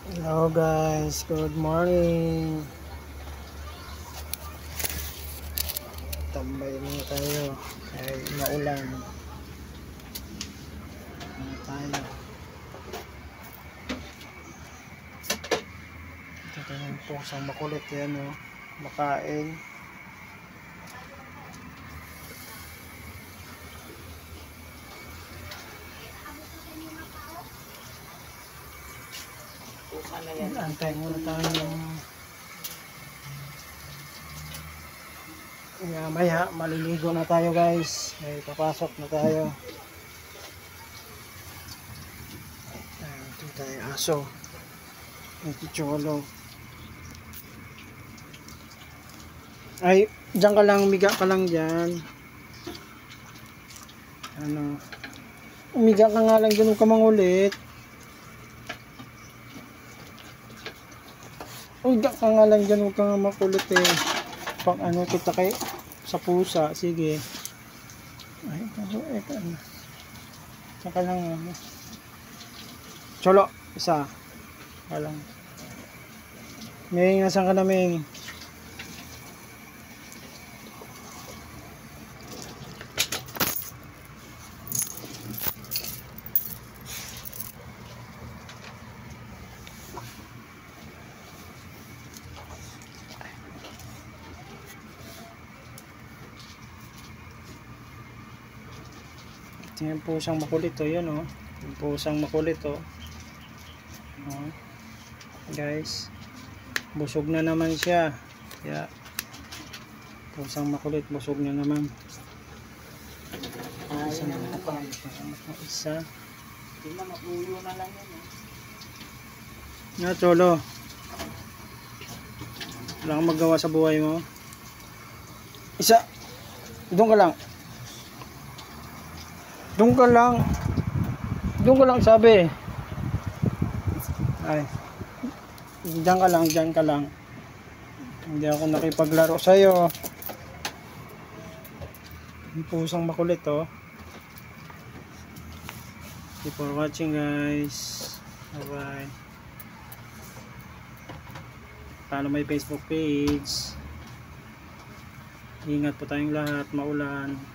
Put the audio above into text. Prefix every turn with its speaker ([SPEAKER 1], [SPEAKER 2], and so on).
[SPEAKER 1] Hello guys, good morning. Tambay muna tayo kahit maulan. Ano tayo? Ito tayong pusang makulit yan makain. Antay muna tayo maya maliligo na tayo guys. Ay papasok na tayo. Ito tayo aso. Ito cholo. Ay, dyan ka lang, miga ka lang dyan. Umiga ka nga lang dyan, huwag ka mangulit. Umiga ka nga lang dyan, huwag ka nga makulit Pag kita kay sa pusa, sige. Ay, ito. Saka lang Cholo, isa. Walang. Ming, nasan ka na, Ming? Ito yung pusang makulit yun yung pusang makulit guys, busog na naman siya. Kaya pusang makulit, busog na naman. Isa na pa, isa. Tingnan, mapuyo na lang yan cholo, wala kang magawa sa buhay mo. Isa, doon ka lang. Doon ka lang sabi. Ay. Diyan ka lang. Hindi ako nakipaglaro sa iyo. Yung pusang makulit Thank you for watching guys. Bye-bye. Follow my Facebook page. Ingat po tayong lahat, maulan.